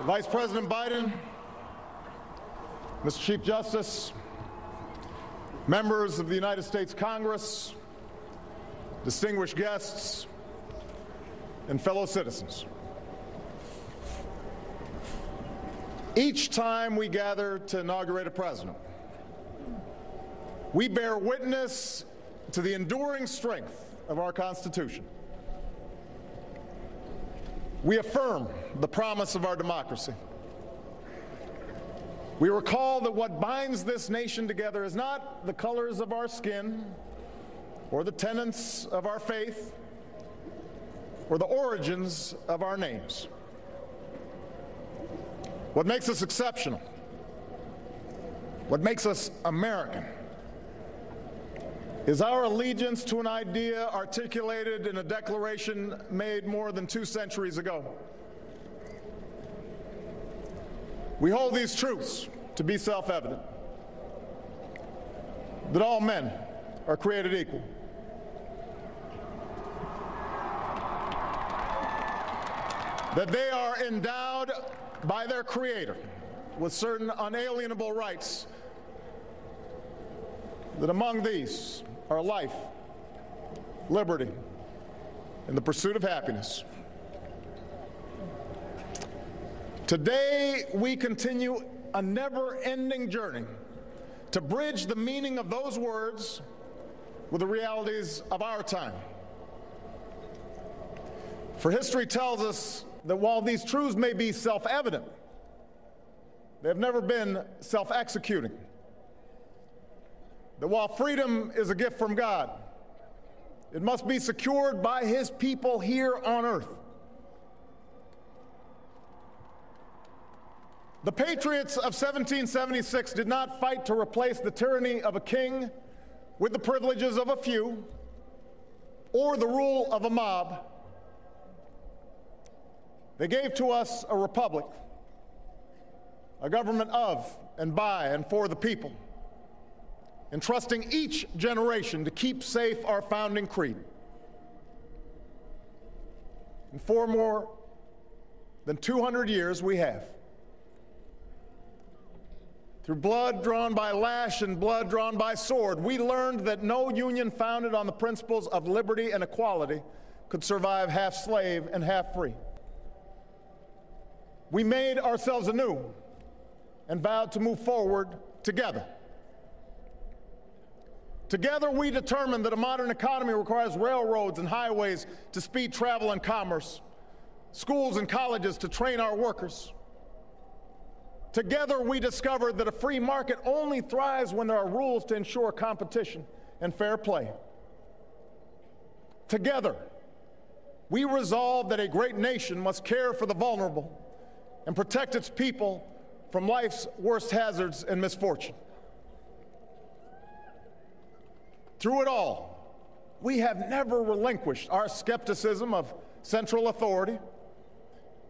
Vice President Biden, Mr. Chief Justice, members of the United States Congress, distinguished guests, and fellow citizens. Each time we gather to inaugurate a president, we bear witness to the enduring strength of our Constitution. We affirm the promise of our democracy. We recall that what binds this nation together is not the colors of our skin, or the tenets of our faith, or the origins of our names. What makes us exceptional, what makes us American, is our allegiance to an idea articulated in a declaration made more than 2 centuries ago. We hold these truths to be self-evident: that all men are created equal, that they are endowed by their Creator with certain unalienable rights, that among these are life, liberty, and the pursuit of happiness. Today, we continue a never-ending journey to bridge the meaning of those words with the realities of our time. For history tells us that while these truths may be self-evident, they have never been self-executing. That while freedom is a gift from God, it must be secured by His people here on earth. The patriots of 1776 did not fight to replace the tyranny of a king with the privileges of a few or the rule of a mob. They gave to us a republic, a government of and by and for the people, entrusting each generation to keep safe our founding creed. And for more than 200 years we have. Through blood drawn by lash and blood drawn by sword, we learned that no union founded on the principles of liberty and equality could survive half slave and half free. We made ourselves anew and vowed to move forward together. Together, we determined that a modern economy requires railroads and highways to speed travel and commerce, schools and colleges to train our workers. Together, we discovered that a free market only thrives when there are rules to ensure competition and fair play. Together, we resolved that a great nation must care for the vulnerable and protect its people from life's worst hazards and misfortune. Through it all, we have never relinquished our skepticism of central authority,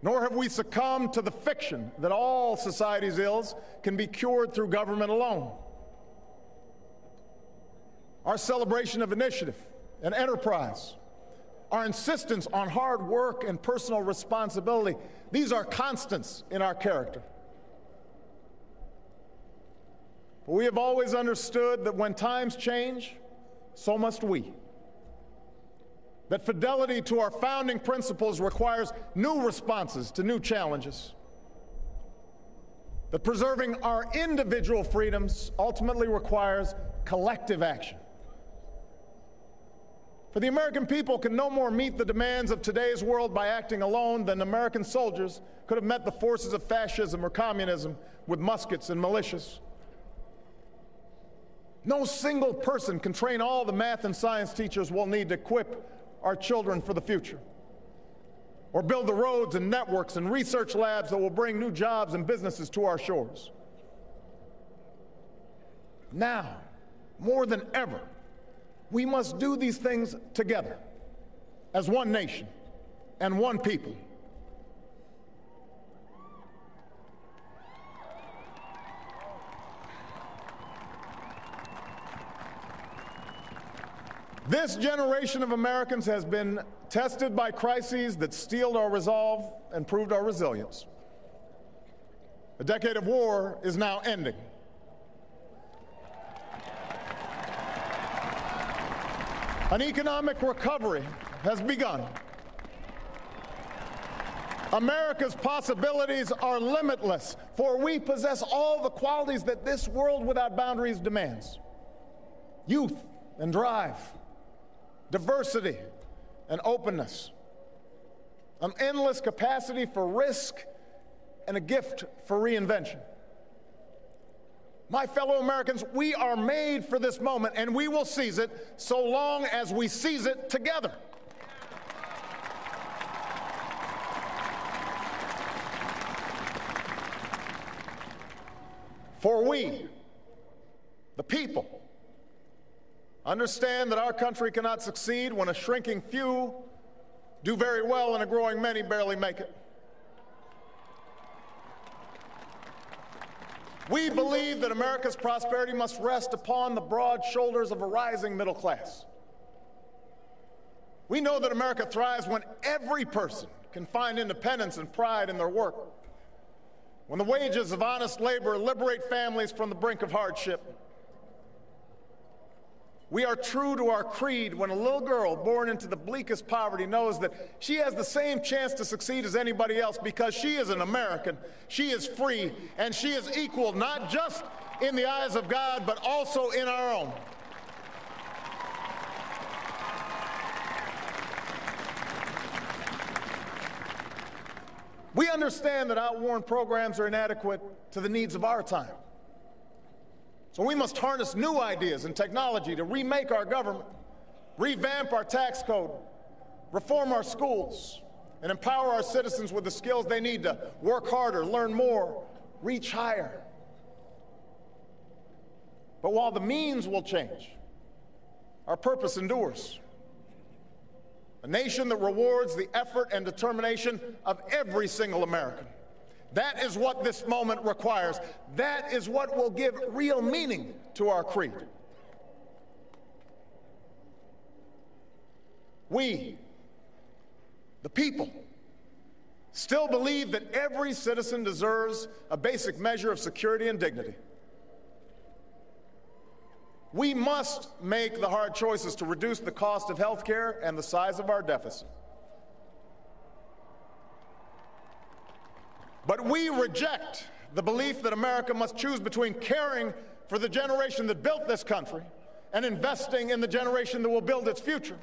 nor have we succumbed to the fiction that all society's ills can be cured through government alone. Our celebration of initiative and enterprise, our insistence on hard work and personal responsibility, these are constants in our character. But we have always understood that when times change, so must we. That fidelity to our founding principles requires new responses to new challenges. That preserving our individual freedoms ultimately requires collective action. For the American people can no more meet the demands of today's world by acting alone than American soldiers could have met the forces of fascism or communism with muskets and militias. No single person can train all the math and science teachers we'll need to equip our children for the future, or build the roads and networks and research labs that will bring new jobs and businesses to our shores. Now, more than ever, we must do these things together as one nation and one people. This generation of Americans has been tested by crises that steeled our resolve and proved our resilience. A decade of war is now ending. An economic recovery has begun. America's possibilities are limitless, for we possess all the qualities that this world without boundaries demands: youth and drive, diversity and openness, an endless capacity for risk, and a gift for reinvention. My fellow Americans, we are made for this moment, and we will seize it so long as we seize it together. For we, the people, understand that our country cannot succeed when a shrinking few do very well and a growing many barely make it. We believe that America's prosperity must rest upon the broad shoulders of a rising middle class. We know that America thrives when every person can find independence and pride in their work, when the wages of honest labor liberate families from the brink of hardship. We are true to our creed when a little girl born into the bleakest poverty knows that she has the same chance to succeed as anybody else because she is an American, she is free, and she is equal not just in the eyes of God, but also in our own. We understand that outworn programs are inadequate to the needs of our time. So we must harness new ideas and technology to remake our government, revamp our tax code, reform our schools, and empower our citizens with the skills they need to work harder, learn more, reach higher. But while the means will change, our purpose endures. A nation that rewards the effort and determination of every single American. That is what this moment requires. That is what will give real meaning to our creed. We, the people, still believe that every citizen deserves a basic measure of security and dignity. We must make the hard choices to reduce the cost of health care and the size of our deficit. But we reject the belief that America must choose between caring for the generation that built this country and investing in the generation that will build its future.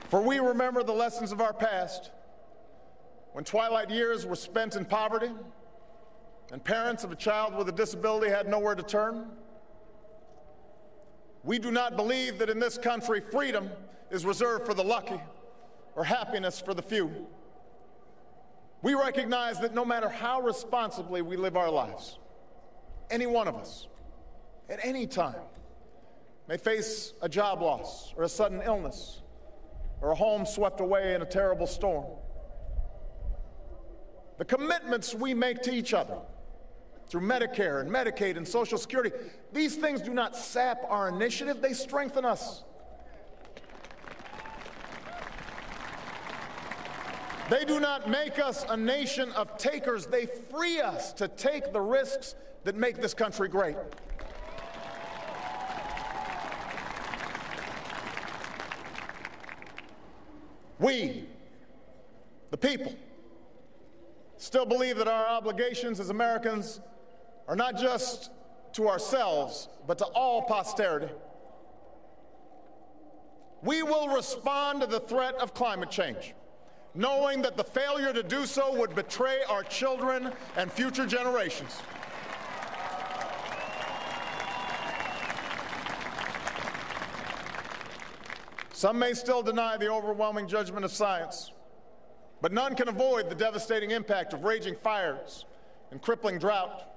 For we remember the lessons of our past, when twilight years were spent in poverty and parents of a child with a disability had nowhere to turn. We do not believe that in this country freedom is reserved for the lucky or happiness for the few. We recognize that no matter how responsibly we live our lives, any one of us, at any time, may face a job loss or a sudden illness or a home swept away in a terrible storm. The commitments we make to each other through Medicare and Medicaid and Social Security, these things do not sap our initiative, they strengthen us. They do not make us a nation of takers, they free us to take the risks that make this country great. We, the people, still believe that our obligations as Americans are not just to ourselves, but to all posterity. We will respond to the threat of climate change, knowing that the failure to do so would betray our children and future generations. Some may still deny the overwhelming judgment of science, but none can avoid the devastating impact of raging fires and crippling drought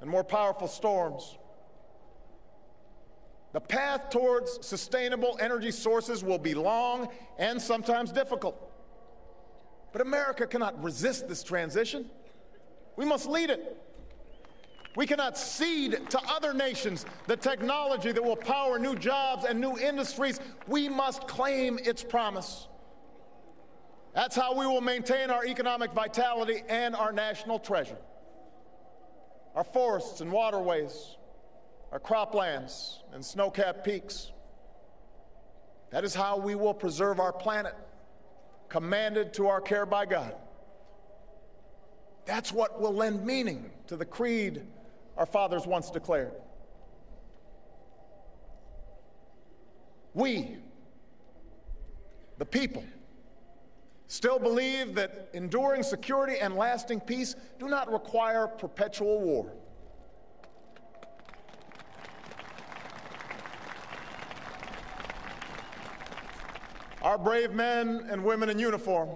and more powerful storms. The path towards sustainable energy sources will be long and sometimes difficult. But America cannot resist this transition. We must lead it. We cannot cede to other nations the technology that will power new jobs and new industries. We must claim its promise. That's how we will maintain our economic vitality and our national treasure. Our forests and waterways, our croplands and snow-capped peaks. That is how we will preserve our planet, commanded to our care by God. That's what will lend meaning to the creed our fathers once declared. We, the people, still believe that enduring security and lasting peace do not require perpetual war. Our brave men and women in uniform,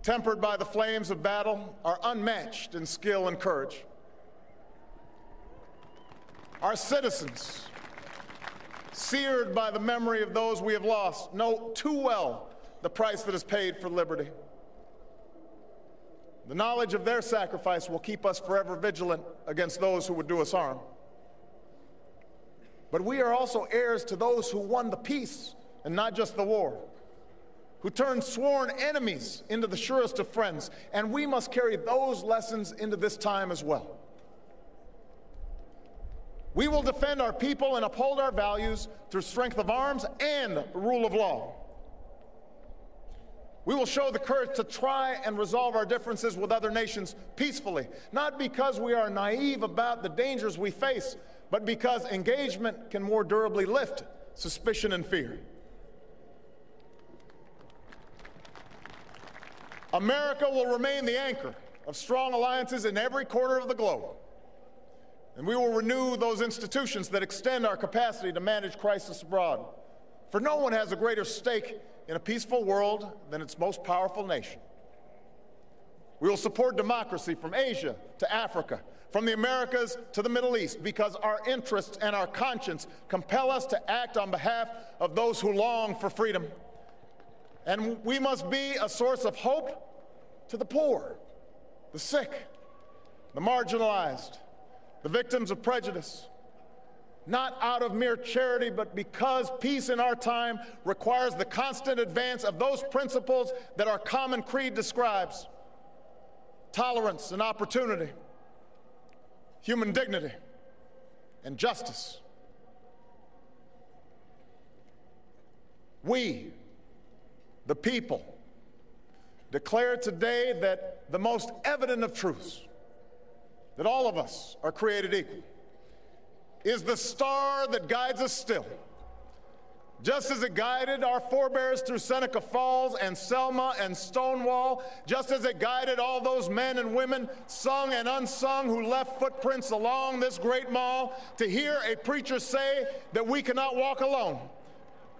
tempered by the flames of battle, are unmatched in skill and courage. Our citizens, seared by the memory of those we have lost, know too well the price that is paid for liberty. The knowledge of their sacrifice will keep us forever vigilant against those who would do us harm. But we are also heirs to those who won the peace and not just the war, who turned sworn enemies into the surest of friends, and we must carry those lessons into this time as well. We will defend our people and uphold our values through strength of arms and the rule of law. We will show the courage to try and resolve our differences with other nations peacefully, not because we are naive about the dangers we face, but because engagement can more durably lift suspicion and fear. America will remain the anchor of strong alliances in every corner of the globe. And we will renew those institutions that extend our capacity to manage crisis abroad. For no one has a greater stake in a peaceful world than its most powerful nation. We will support democracy from Asia to Africa, from the Americas to the Middle East, because our interests and our conscience compel us to act on behalf of those who long for freedom. And we must be a source of hope to the poor, the sick, the marginalized, the victims of prejudice, not out of mere charity, but because peace in our time requires the constant advance of those principles that our common creed describes: tolerance and opportunity, human dignity, and justice. We, the people, declare today that the most evident of truths, that all of us are created equal, is the star that guides us still. Just as it guided our forebears through Seneca Falls and Selma and Stonewall, just as it guided all those men and women, sung and unsung, who left footprints along this great mall, to hear a preacher say that we cannot walk alone,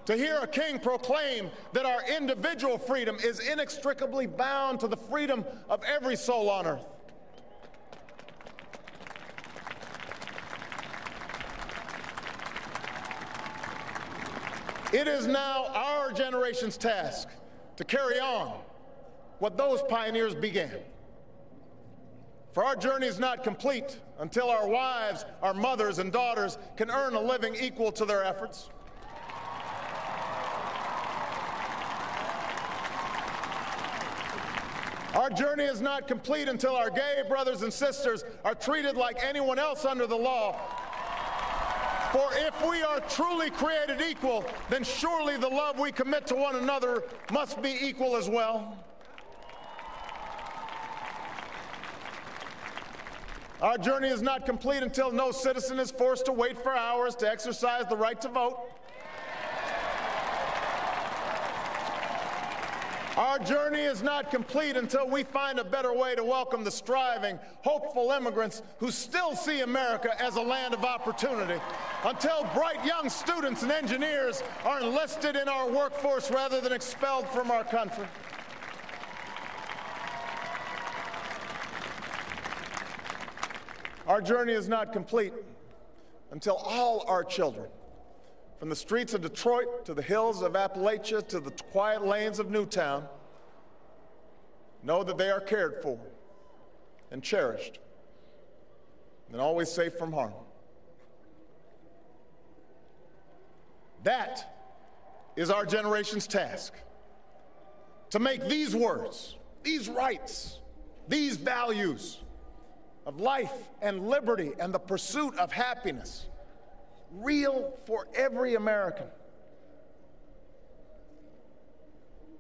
to hear a king proclaim that our individual freedom is inextricably bound to the freedom of every soul on earth. It is now our generation's task to carry on what those pioneers began. For our journey is not complete until our wives, our mothers, and daughters can earn a living equal to their efforts. Our journey is not complete until our gay brothers and sisters are treated like anyone else under the law. For if we are truly created equal, then surely the love we commit to one another must be equal as well. Our journey is not complete until no citizen is forced to wait for hours to exercise the right to vote. Our journey is not complete until we find a better way to welcome the striving, hopeful immigrants who still see America as a land of opportunity, until bright young students and engineers are enlisted in our workforce rather than expelled from our country. Our journey is not complete until all our children, from the streets of Detroit to the hills of Appalachia to the quiet lanes of Newtown, know that they are cared for and cherished. and always safe from harm. That is our generation's task, to make these words, these rights, these values of life and liberty and the pursuit of happiness real for every American.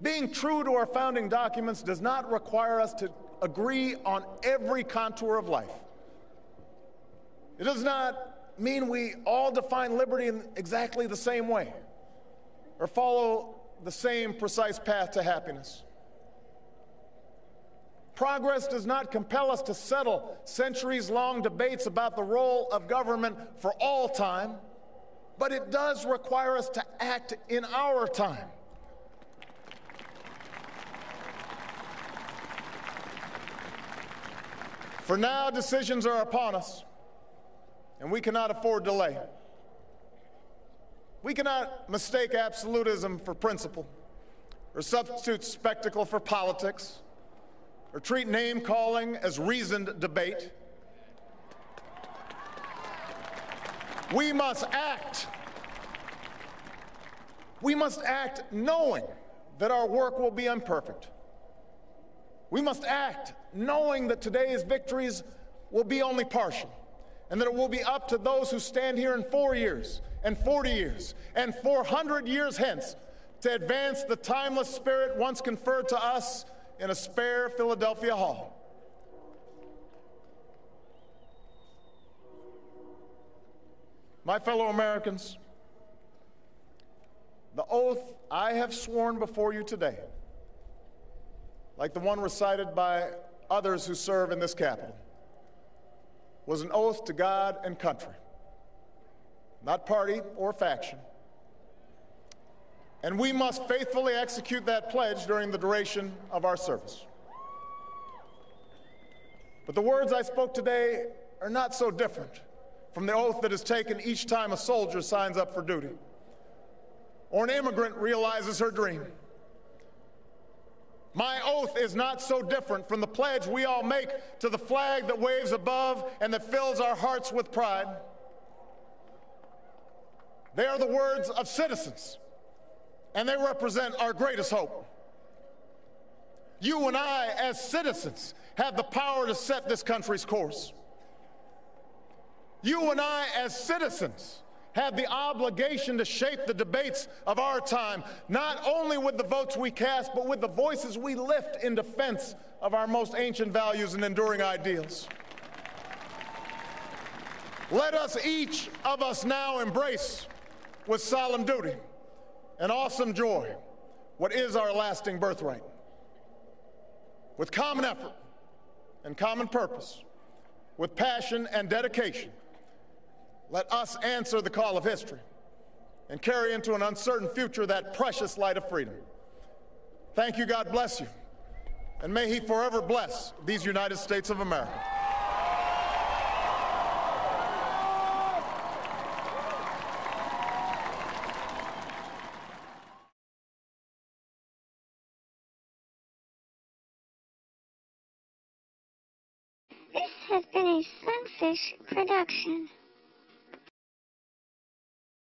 Being true to our founding documents does not require us to agree on every contour of life. It does not mean we all define liberty in exactly the same way or follow the same precise path to happiness. Progress does not compel us to settle centuries-long debates about the role of government for all time, but it does require us to act in our time. For now, decisions are upon us, and we cannot afford delay. We cannot mistake absolutism for principle, or substitute spectacle for politics, or treat name-calling as reasoned debate. We must act. We must act knowing that our work will be imperfect. We must act knowing that today's victories will be only partial, and that it will be up to those who stand here in 4 years, and 40 years, and 400 years hence to advance the timeless spirit once conferred to us in a spare Philadelphia hall. My fellow Americans, the oath I have sworn before you today, like the one recited by others who serve in this Capitol, was an oath to God and country, not party or faction. And we must faithfully execute that pledge during the duration of our service. But the words I spoke today are not so different from the oath that is taken each time a soldier signs up for duty, or an immigrant realizes her dream. My oath is not so different from the pledge we all make to the flag that waves above and that fills our hearts with pride. They are the words of citizens, and they represent our greatest hope. You and I, as citizens, have the power to set this country's course. You and I, as citizens, have the obligation to shape the debates of our time, not only with the votes we cast, but with the voices we lift in defense of our most ancient values and enduring ideals. Let us, each of us now, embrace with solemn duty and awesome joy what is our lasting birthright. With common effort and common purpose, with passion and dedication, let us answer the call of history and carry into an uncertain future that precious light of freedom. Thank you, God bless you, and may He forever bless these United States of America. This has been a Sunfish production.